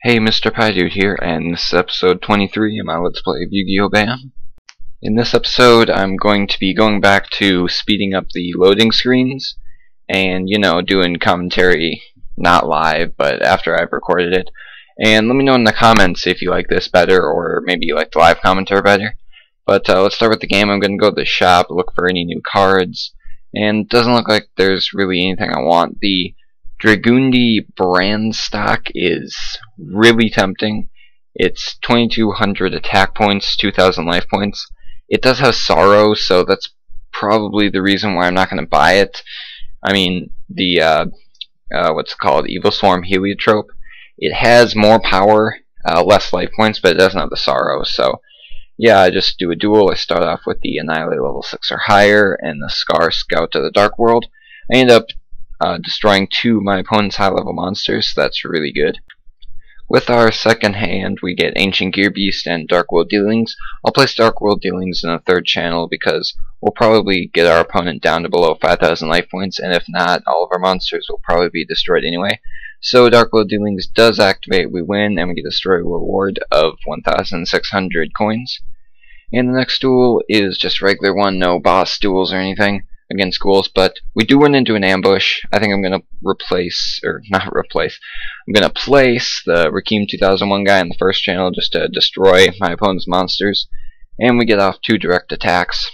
Hey, MrPidude here, and this is episode 23 of my Let's Play of Yugioh Bam. In this episode, I'm going to be going back to speeding up the loading screens, and, doing commentary, not live, but after I've recorded it. And let me know in the comments if you like this better, or maybe you like the live commentary better. But let's start with the game. I'm going to go to the shop, look for any new cards, and it doesn't look like there's really anything I want. The Dragundi brand stock is really tempting. It's 2200 attack points, 2000 life points. It does have sorrow, so that's probably the reason why I'm not going to buy it. I mean, the what's it called, Evil Swarm Heliotrope. It has more power, less life points, but it doesn't have the sorrow. So yeah, I just do a duel. I start off with the Annihilate level 6 or higher and the Scar Scout to the Dark World. I end up destroying 2 of my opponent's high level monsters, so that's really good. With our second hand, we get Ancient Gear Beast and Dark World Dealings. I'll place Dark World Dealings in the third channel because we'll probably get our opponent down to below 5,000 life points, and if not, all of our monsters will probably be destroyed anyway. So Dark World Dealings does activate, we win, and we get a story reward of 1,600 coins. And the next duel is just a regular one, no boss duels or anything against ghouls, but we do run into an ambush. I think I'm going to I'm going to place the Rakim 2001 guy in the first channel just to destroy my opponent's monsters, and we get off 2 direct attacks.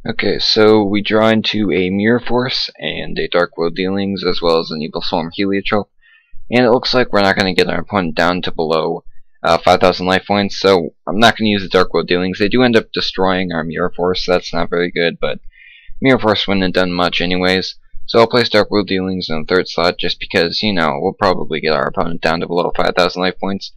Okay, so we draw into a Mirror Force and a Dark World Dealings as well as an Evil Swarm Heliotrope, and it looks like we're not going to get our opponent down to below 5,000 life points, so I'm not going to use the Dark World Dealings. They do end up destroying our Mirror Force, so that's not very good, but Mirror Force wouldn't have done much anyways. So I'll place Dark World Dealings in the third slot just because, we'll probably get our opponent down to below 5,000 life points.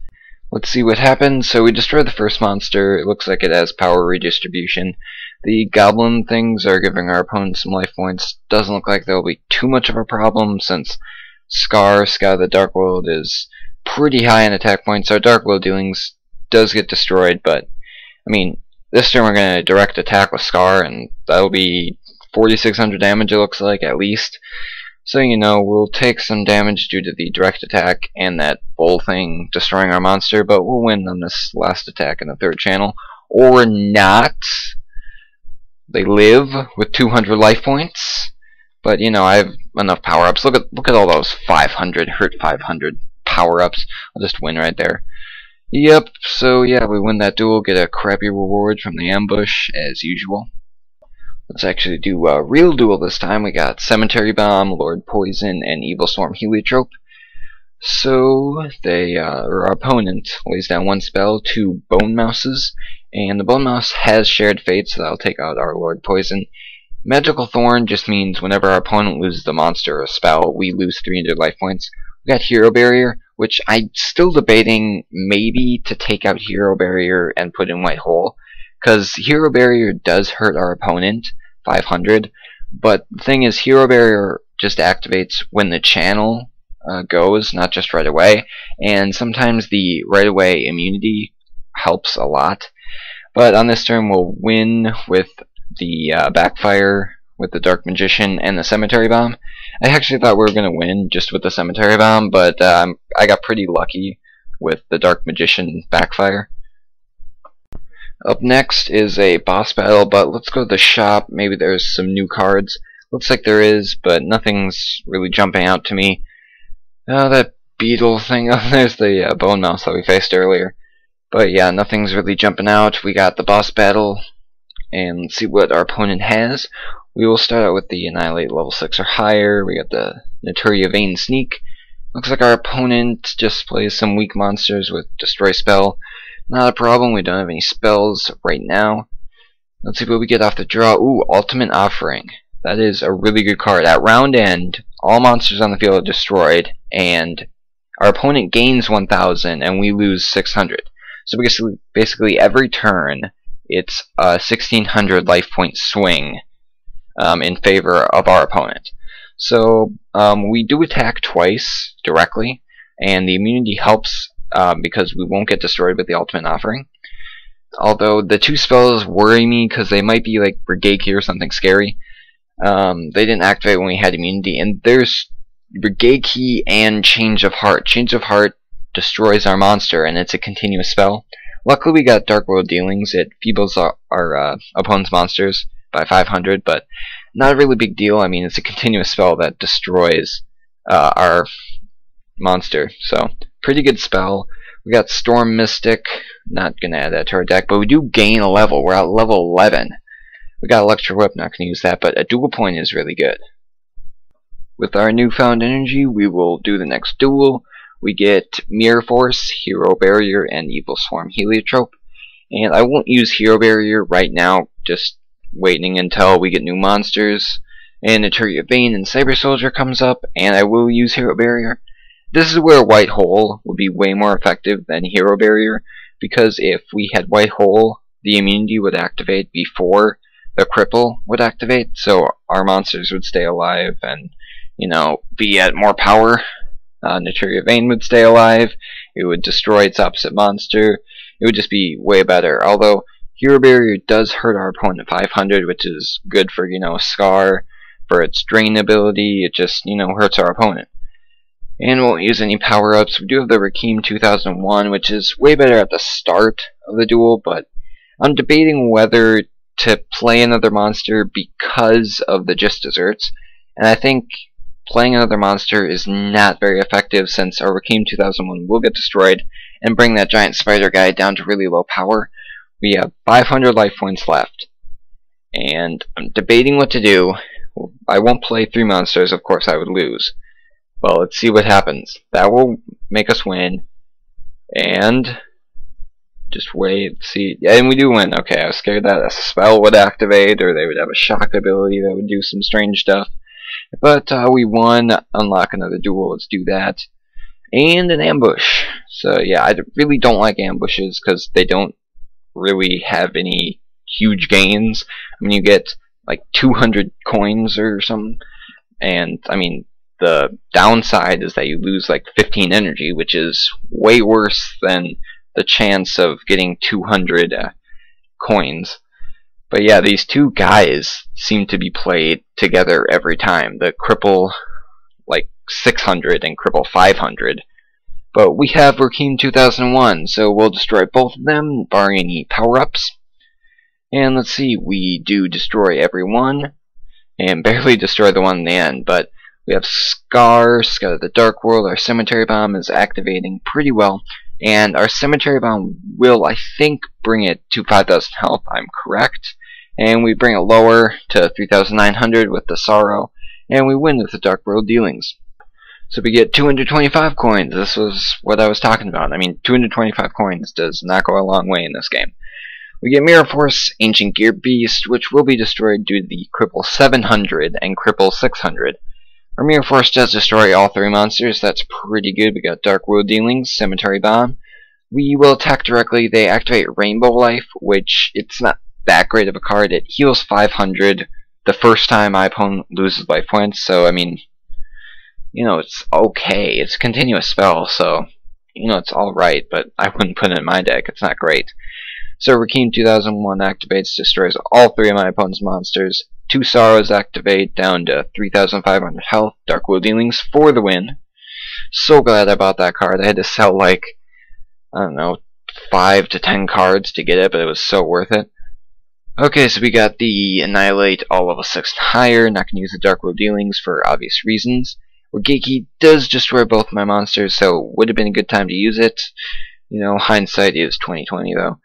Let's see what happens. So we destroy the first monster. It looks like it has power redistribution. The goblin things are giving our opponent some life points. Doesn't look like there will be too much of a problem since Scar, Scout of the Dark World, is pretty high in attack points. Our Dark World Dealings does get destroyed, but I mean, this turn we're going to direct attack with Scar, and that'll be 4,600 damage, it looks like, at least. So, we'll take some damage due to the direct attack and that bull thing destroying our monster, but we'll win on this last attack in the third channel. Or not. They live with 200 life points, but, I have enough power-ups. Look at all those 500, hurt 500 power-ups. I'll just win right there. Yep, so yeah, we win that duel, get a crappy reward from the ambush, as usual. Let's actually do a real duel this time. We got Cemetery Bomb, Lord Poison, and Evil Swarm Heliotrope. So, our opponent lays down 1 spell, 2 Bone Mouses, and the Bone Mouse has Shared Fate, so that'll take out our Lord Poison. Magical Thorn just means whenever our opponent loses a monster or a spell, we lose 300 life points. We got Hero Barrier, which I'm still debating maybe to take out Hero Barrier and put in White Hole, because Hero Barrier does hurt our opponent, 500, but the thing is, Hero Barrier just activates when the channel goes, not just right away, and sometimes the right away immunity helps a lot. But on this turn we'll win with the Backfire, with the Dark Magician, and the Cemetery Bomb. I actually thought we were going to win just with the Cemetery Bomb, but I got pretty lucky with the Dark Magician Backfire. Up next is a boss battle, but let's go to the shop. Maybe there's some new cards. Looks like there is, but nothing's really jumping out to me. Oh, that beetle thing. Oh, there's the bone mouse that we faced earlier. But yeah, nothing's really jumping out. We got the boss battle, and let's see what our opponent has. We will start out with the Annihilate level 6 or higher. We got the Naturia Vein Sneak. Looks like our opponent just plays some weak monsters with Destroy Spell. Not a problem, we don't have any spells right now. Let's see what we get off the draw. Ooh, Ultimate Offering. That is a really good card. At round end, all monsters on the field are destroyed, and our opponent gains 1,000, and we lose 600. So basically every turn, it's a 1,600 life point swing in favor of our opponent. So we do attack twice directly, and the immunity helps because we won't get destroyed with the Ultimate Offering. Although the 2 spells worry me because they might be like Brigade Key or something scary. They didn't activate when we had immunity, and there's Brigade and Change of Heart. Change of Heart destroys our monster, and it's a continuous spell. Luckily, we got Dark World Dealings. It feebles our opponent's monsters by 500, but not a really big deal. I mean, it's a continuous spell that destroys our monster, so pretty good spell. We got Storm Mystic. Not gonna add that to our deck, but we do gain a level. We're at level 11. We got Electro Whip. Not gonna use that, but a dual point is really good. With our newfound energy, we will do the next duel. We get Mirror Force, Hero Barrier, and Evil Swarm Heliotrope. And I won't use Hero Barrier right now, just waiting until we get new monsters. And Eteria Vein and Cyber Soldier comes up, and I will use Hero Barrier. This is where White Hole would be way more effective than Hero Barrier, because if we had White Hole, the immunity would activate before the cripple would activate, so our monsters would stay alive and, you know, be at more power. Eteria Vein would stay alive, it would destroy its opposite monster, it would just be way better. Although Hero Barrier does hurt our opponent 500, which is good for, you know, Scar, for its drain ability. It just, you know, hurts our opponent. And we won't use any power-ups. We do have the Rakim 2001, which is way better at the start of the duel, but I'm debating whether to play another monster because of the Gist Desserts, and I think playing another monster is not very effective since our Rakim 2001 will get destroyed and bring that giant spider guy down to really low power. We have 500 life points left, and I'm debating what to do. I won't play 3 monsters, of course I would lose. Well, let's see what happens. That will make us win. And just wait, see. Yeah, and we do win. Okay, I was scared that a spell would activate, or they would have a shock ability that would do some strange stuff. But we won. Unlock another duel. Let's do that. And an ambush. So yeah, I really don't like ambushes because they don't really have any huge gains. I mean, you get like 200 coins or something, and I mean, the downside is that you lose like 15 energy, which is way worse than the chance of getting 200 coins. But yeah, these two guys seem to be played together every time. The Cripple like 600 and Cripple 500. But we have Rakim 2001, so we'll destroy both of them, barring any power-ups. And let's see, we do destroy every one, and barely destroy the one in the end, but we have Scar, Scout of the Dark World. Our Cemetery Bomb is activating pretty well, and our Cemetery Bomb will, I think, bring it to 5,000 health, I'm correct. And we bring it lower to 3,900 with the Sorrow, and we win with the Dark World Dealings. So we get 225 coins. This was what I was talking about. I mean, 225 coins does not go a long way in this game. We get Mirror Force, Ancient Gear Beast, which will be destroyed due to the Cripple 700 and Cripple 600. Our Mirror Force does destroy all 3 monsters. That's pretty good. We got Dark World Dealings, Cemetery Bomb. We will attack directly. They activate Rainbow Life, which it's not that great of a card. It heals 500 the first time my opponent loses life points. So I mean, you know, it's okay. It's a continuous spell, so you know it's all right. But I wouldn't put it in my deck. It's not great. So Rakim 2001 activates, destroys all 3 of my opponent's monsters. 2 Sorrows activate down to 3,500 health. Dark World Dealings for the win. So glad I bought that card. I had to sell like, I don't know, 5 to 10 cards to get it, but it was so worth it. Okay, so we got the Annihilate all level 6 and higher. Not going to use the Dark World Dealings for obvious reasons. Wageki does destroy both my monsters, so would have been a good time to use it. You know, hindsight is 20/20 though.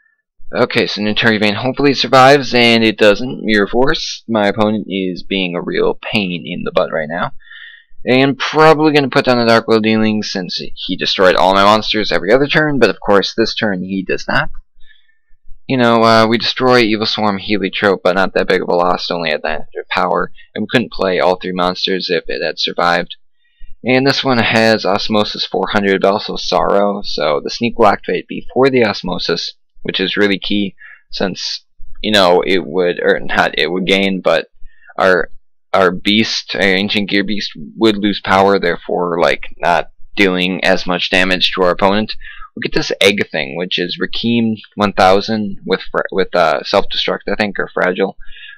Okay, so Eteria Vein hopefully survives, and it doesn't. Mirror Force. My opponent is being a real pain in the butt right now. And probably going to put down the Dark World Dealings since he destroyed all my monsters every other turn, but of course this turn he does not. You know, we destroy Evil Swarm Heliotrope, but not that big of a loss, only at 900 power, and we couldn't play all 3 monsters if it had survived. And this one has Osmosis 400, but also Sorrow, so the Sneak will activate before the Osmosis, which is really key, since, you know, it would, or not it would gain, but our beast, our Ancient Gear Beast, would lose power, therefore, like, not dealing as much damage to our opponent. We'll get this egg thing, which is Rakim 1000 with self-destruct, I think, or fragile.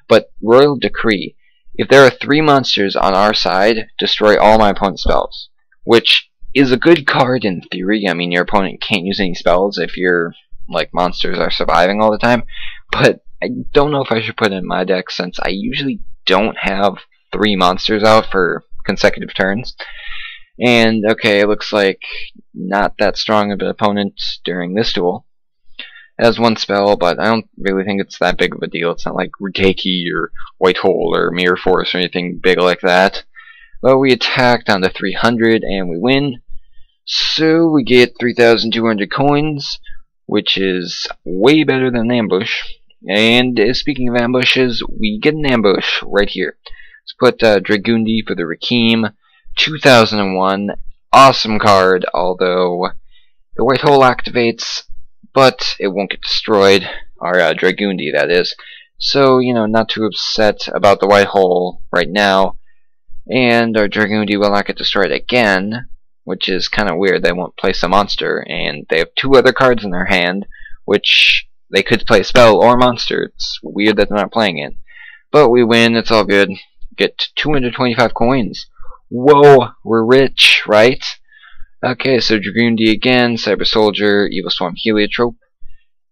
But Royal Decree, If there are 3 monsters on our side, destroy all my opponent's spells. Which is a good card in theory. I mean, your opponent can't use any spells if your monsters are surviving all the time. But I don't know if I should put it in my deck since I usually don't have 3 monsters out for consecutive turns. And okay, it looks like not that strong of an opponent during this duel. It has 1 spell, but I don't really think it's that big of a deal. It's not like Rikeki or White Hole or Mirror Force or anything big like that. But we attack down to 300 and we win. So we get 3,200 coins, which is way better than an ambush. And speaking of ambushes, we get an ambush right here. Let's put Dragundi for the Rakim. 2001, awesome card, although the White Hole activates, but it won't get destroyed. Our Dragundi, that is. So, you know, not too upset about the White Hole right now. And our Dragundi will not get destroyed again, which is kind of weird. They won't place a monster, and they have 2 other cards in their hand, which they could play a spell or monster. It's weird that they're not playing it. But we win, it's all good. Get 225 coins. Whoa, we're rich, right? Okay, so Dragundi again, Cyber Soldier, Evil Swarm Heliotrope,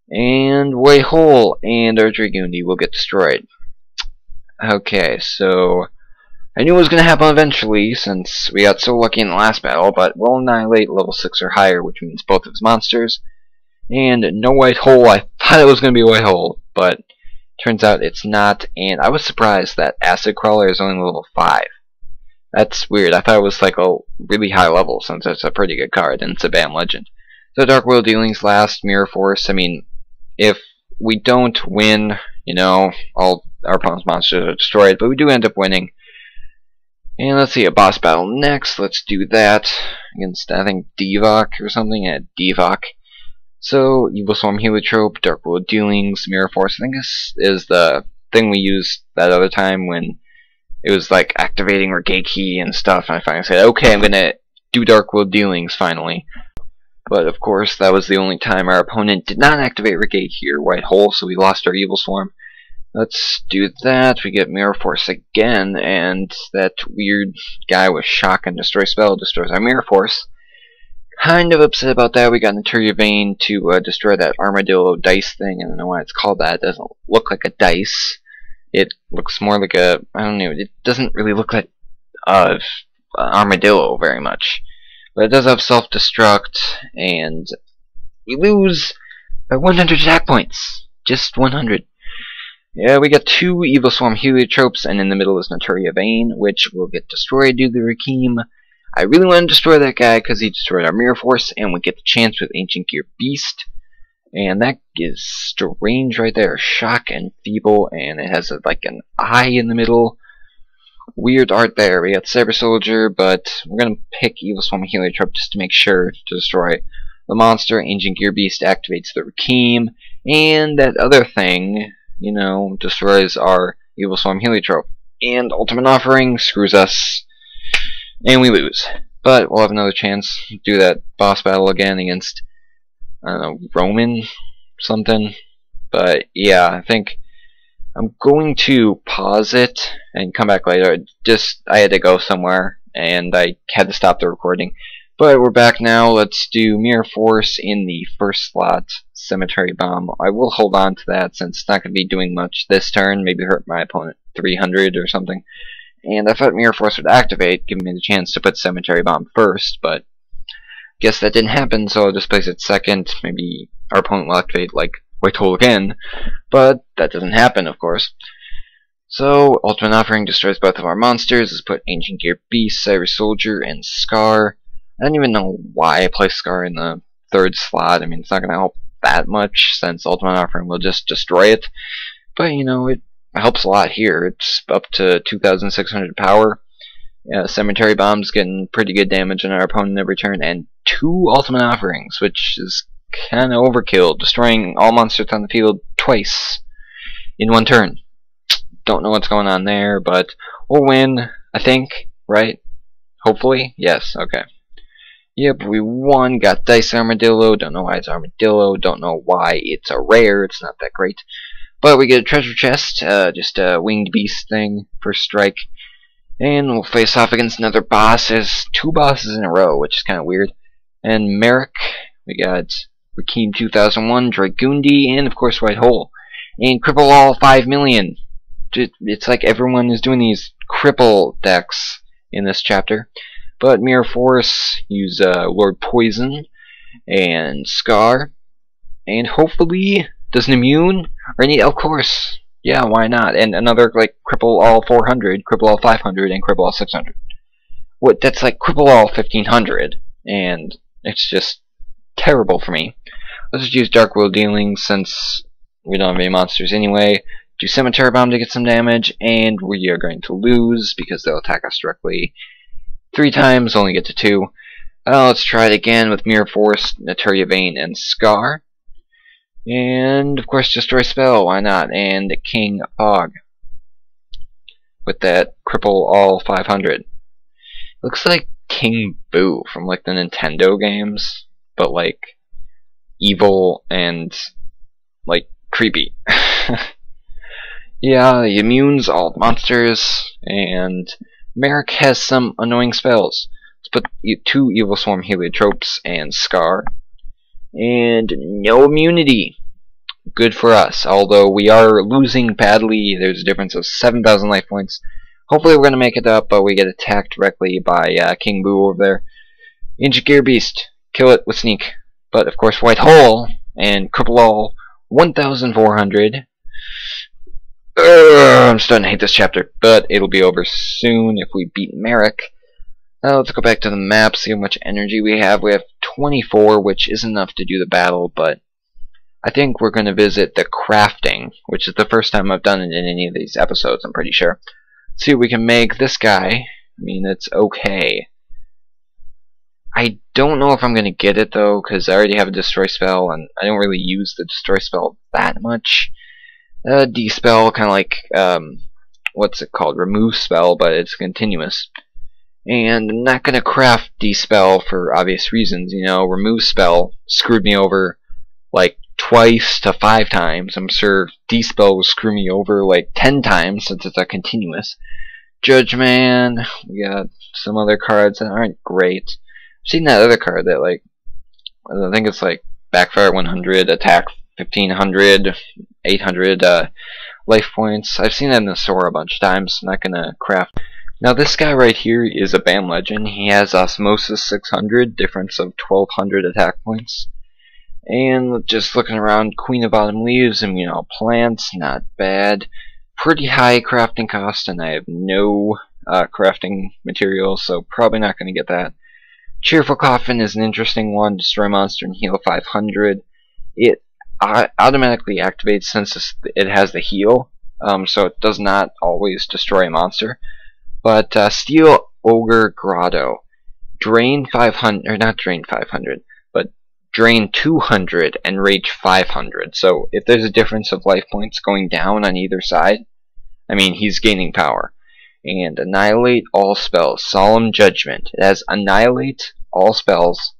and White Hole, and our Dragundi will get destroyed. Okay, so I knew it was going to happen eventually, since we got so lucky in the last battle, but we'll annihilate level 6 or higher, which means both of his monsters. And no White Hole. I thought it was going to be a White Hole, but turns out it's not, and I was surprised that Acid Crawler is only level 5. That's weird. I thought it was like a really high level, since it's a pretty good card, and it's a Bam legend. So Dark World Dealings last, Mirror Force. I mean, if we don't win, you know, all our opponent's monsters are destroyed, but we do end up winning. And let's see, a boss battle next. Let's do that against, I think, Divok or something. Yeah, Divok. So, Evil Swarm Heliotrope, Dark World Dealings, Mirror Force. I think this is the thing we used that other time when it was like activating Rikeki and stuff, and I finally said, okay, I'm gonna do Dark World Dealings finally. But of course, that was the only time our opponent did not activate Rikeki or White Hole, so we lost our Evil Swarm. Let's do that. We get Mirror Force again, and that weird guy with Shock and Destroy spell destroys our Mirror Force. Kind of upset about that. We got Naturia Vein to destroy that armadillo dice thing. I don't know why it's called that. It doesn't look like a dice. It looks more like a, I don't know, it doesn't really look like armadillo very much. But it does have self-destruct, and we lose by 100 attack points. Just 100. Yeah, we got 2 Evil Swarm Heliotropes, and in the middle is Naturia Vein, which will get destroyed due to the Rakim. I really want to destroy that guy because he destroyed our Mirror Force, and we get the chance with Ancient Gear Beast. And that is strange right there. Shock and Feeble, and it has like an eye in the middle. Weird art there. We got Cyber Soldier, but we're going to pick Evil Swarm Heliotrope just to make sure to destroy the monster. Ancient Gear Beast activates the Rakim, and that other thing, you know, destroys our Evil Swarm Heliotrope. And Ultimate Offering screws us, and we lose. But we'll have another chance to do that boss battle again against, I don't know, Roman something. But yeah, I think I'm going to pause it and come back later. I had to go somewhere and I had to stop the recording. But we're back now. Let's do Mirror Force in the first slot, Cemetery Bomb. I will hold on to that since it's not going to be doing much this turn. Maybe hurt my opponent 300 or something. And I thought Mirror Force would activate, giving me the chance to put Cemetery Bomb first, but guess that didn't happen, so I'll just place it second. Maybe our opponent will activate, like, White Hole again, but that doesn't happen, of course. So, Ultimate Offering destroys both of our monsters. Let's put Ancient Gear Beast, Cyber Soldier, and Scar. I don't even know why I placed Scar in the third slot. I mean, it's not going to help that much, since Ultimate Offering will just destroy it. But, you know, it helps a lot here. It's up to 2,600 power. Cemetery Bomb's getting pretty good damage on our opponent every turn, and 2 Ultimate Offerings, which is kind of overkill, destroying all monsters on the field twice in 1 turn. Don't know what's going on there, but we'll win, I think, right? Hopefully? Yes, okay. Yep, we won, got Dice Armadillo, don't know why it's Armadillo, don't know why it's a rare, it's not that great. But we get a treasure chest, just a winged beast thing, first strike. And we'll face off against another boss. There's 2 bosses in a row, which is kind of weird. And Merrick, we got Rakim 2001, Dragundi, and of course White Hole. And Cripple All 5 million. It's like everyone is doing these cripple decks in this chapter. But Mirror Force, use Lord Poison and Scar. And hopefully does an immune, or any, of course, yeah, why not? And another like Cripple All 400, Cripple All 500, and Cripple All 600. What? That's like Cripple All 1500, and it's just terrible for me. Let's just use Dark World Dealings since we don't have any monsters anyway. Do Cemetery Bomb to get some damage, and we are going to lose because they'll attack us directly 3 times, only get to 2. Let's try it again with Mirror Force, Naturia Vein, and Scar. And, of course, Destroy Spell, why not? And King Fog. With that Cripple All 500. Looks like King Boo from, like, the Nintendo games, but, like, evil and, like, creepy. Yeah, he immunes all monsters, and Merrick has some annoying spells. Let's put 2 Evil Swarm Heliotropes and Scar. And no immunity. Good for us, although we are losing badly. There's a difference of 7,000 life points. Hopefully we're going to make it up, but we get attacked directly by King Boo over there. Ancient Gear Beast. Kill it with Sneak. But, of course, White Hole and Cripple All 1,400. I'm starting to hate this chapter, but it'll be over soon if we beat Merrick. Let's go back to the map, see how much energy we have. We have 24, which is enough to do the battle, but I think we're going to visit the crafting, which is the first time I've done it in any of these episodes, I'm pretty sure. Let's see what we can make. This guy, I mean, it's okay. I don't know if I'm going to get it, though, because I already have a Destroy Spell, and I don't really use the Destroy Spell that much. D-Spell, kind of like, what's it called? Remove Spell, but it's continuous. And I'm not going to craft D-Spell for obvious reasons, you know. Remove Spell screwed me over like twice to 5 times. I'm sure D-Spell will screw me over like 10 times since it's a continuous. Judge Man, we got some other cards that aren't great. I've seen that other card that, like, I think it's like Backfire 100, Attack 1500, 800 life points. I've seen that in the store a bunch of times. I'm not going to craft. Now this guy right here is a Bam legend. He has Osmosis 600, difference of 1200 attack points. And just looking around, Queen of Autumn Leaves, Immunal Plants, not bad. Pretty high crafting cost, and I have no crafting materials, so probably not going to get that. Cheerful Coffin is an interesting one. Destroy monster and heal 500. It automatically activates since it has the heal, so it does not always destroy a monster. But Steel Ogre Grotto, drain 500, or not drain 500, but drain 200 and rage 500. So if there's a difference of life points going down on either side, I mean, he's gaining power. And Annihilate all spells, Solemn Judgment. It has Annihilate all spells,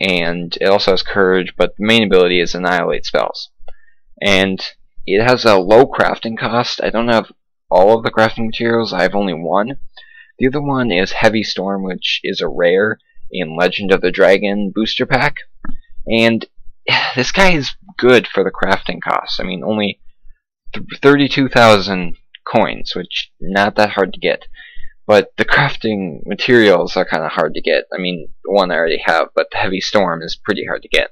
and it also has Courage, but the main ability is Annihilate spells. And it has a low crafting cost. I don't have all of the crafting materials. I have only one. The other one is Heavy Storm, which is a rare in Legend of the Dragon booster pack. And this guy is good for the crafting cost. I mean, only 32,000 coins, which not that hard to get. But the crafting materials are kind of hard to get. I mean, the one I already have, but the Heavy Storm is pretty hard to get.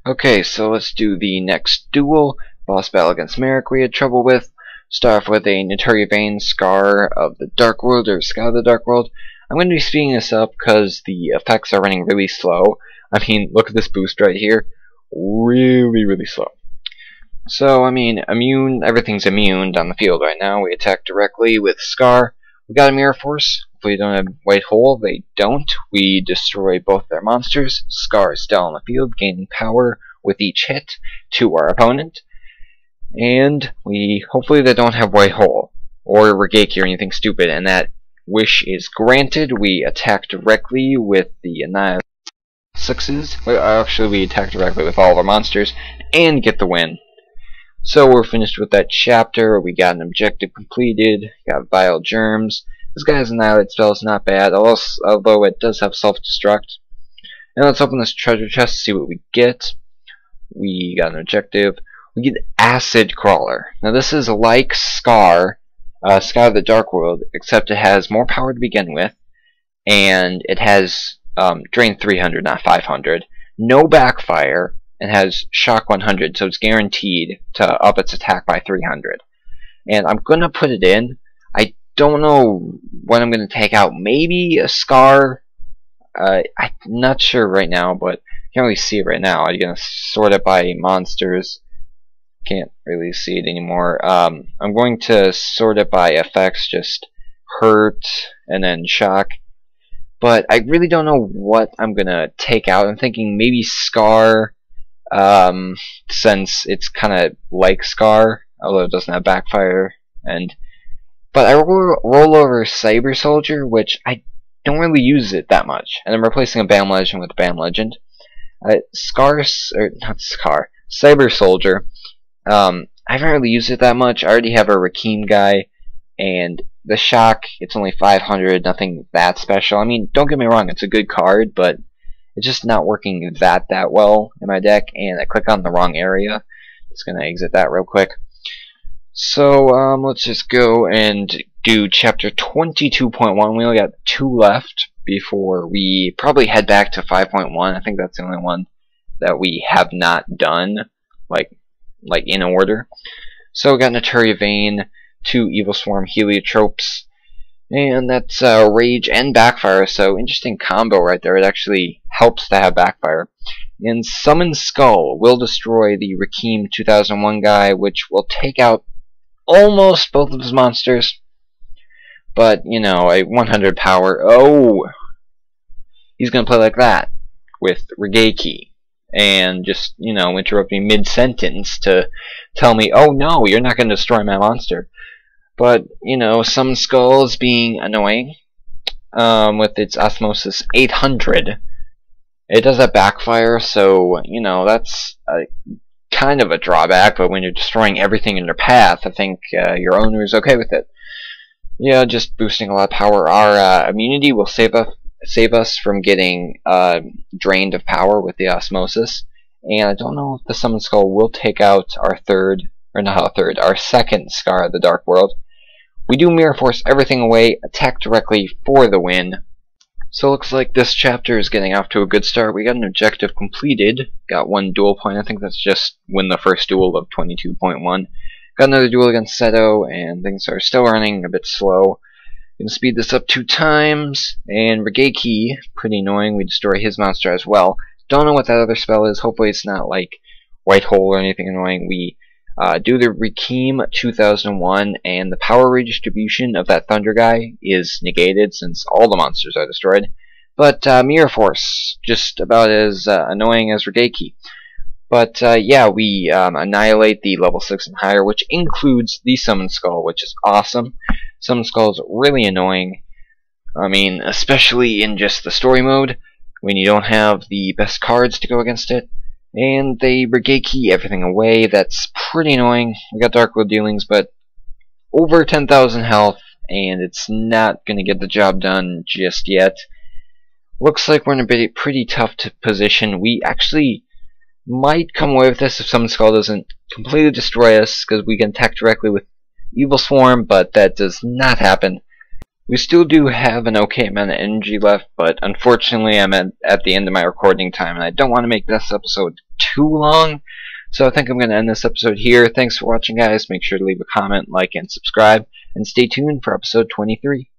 Okay, so let's do the next duel. Boss battle against Merrick we had trouble with. Start off with a Naturia Vein, Scar of the Dark World, or Scout of the Dark World. I'm going to be speeding this up because the effects are running really slow. I mean, look at this boost right here. Really, really slow. So, I mean, everything's immune on the field right now. We attack directly with Scar. We got a Mirror Force. If we don't have White Hole, they don't. We destroy both their monsters. Scar is still on the field, gaining power with each hit to our opponent. And hopefully they don't have White Hole or Regeki or anything stupid, and that wish is granted. We attack directly with the Annihilate 6s. Actually, we attack directly with all of our monsters and get the win. So we're finished with that chapter. We got an objective completed. Got vile germs. This guy's annihilate spell is not bad, although it does have self-destruct. And let's open this treasure chest to see what we get. We got an objective. We get Acid Crawler. Now this is like Scar, Scar of the Dark World, except it has more power to begin with, and it has Drain 300, not 500. No backfire, and has Shock 100, so it's guaranteed to up its attack by 300. And I'm gonna put it in. I don't know what I'm gonna take out. Maybe a Scar. I'm not sure right now, but I can't really see it right now. I'm gonna sort it by monsters. Can't really see it anymore. I'm going to sort it by effects, just hurt and then shock. But I really don't know what I'm gonna take out. I'm thinking maybe Scar, since it's kind of like Scar, although it doesn't have backfire. But I roll over Cyber Soldier, which I don't really use it that much, and I'm replacing a Bam Legend with a Bam Legend. Cyber Soldier. I haven't really used it that much. I already have a Rakim guy, and the shock, it's only 500, nothing that special. I mean, don't get me wrong, it's a good card, but it's just not working that well in my deck, and I click on the wrong area. Just gonna exit that real quick. So, let's just go and do chapter 22.1. We only got 2 left before we probably head back to 5.1. I think that's the only one that we have not done, like in order. So we got Naturia Vein, 2 Evil Swarm Heliotropes, and that's Rage and Backfire, so interesting combo right there. It actually helps to have Backfire. And Summon Skull will destroy the Rakim 2001 guy, which will take out almost both of his monsters. But, you know, a 100 power. Oh! He's gonna play like that with Regeki. And just, you know, interrupt me mid-sentence to tell me, oh no, you're not going to destroy my monster. But, you know, Summon Skull is being annoying with its Osmosis 800. It does have backfire, so, you know, that's kind of a drawback, but when you're destroying everything in your path, I think your owner is okay with it. Yeah, just boosting a lot of power. Our immunity will save us from getting drained of power with the osmosis, and I don't know if the Summon Skull will take out our our second Scar of the Dark World. We do Mirror Force everything away, attack directly for the win. So it looks like this chapter is getting off to a good start. We got an objective completed, got 1 duel point. I think that's just win the first duel of 22.1. Got another duel against Seto, and things are still running a bit slow. Gonna speed this up 2 times, and Regeki, pretty annoying, we destroy his monster as well. Don't know what that other spell is, hopefully it's not like White Hole or anything annoying. We do the Rakim 2001, and the power redistribution of that Thunder guy is negated since all the monsters are destroyed. But Mirror Force, just about as annoying as Regeki. But yeah, we annihilate the level 6 and higher, which includes the Summon Skull, which is awesome. Summon Skull is really annoying. I mean, especially in just the story mode, when you don't have the best cards to go against it. And they Regeki everything away. That's pretty annoying. We got Dark World dealings, but over 10,000 health, and it's not going to get the job done just yet. Looks like we're in a pretty tough position. We actually might come away with this if Summon Skull doesn't completely destroy us, because we can attack directly with Evil Swarm, but that does not happen. We still do have an okay amount of energy left, but unfortunately I'm at the end of my recording time, and I don't want to make this episode too long, so I think I'm going to end this episode here. Thanks for watching, guys. Make sure to leave a comment, like, and subscribe, and stay tuned for episode 23.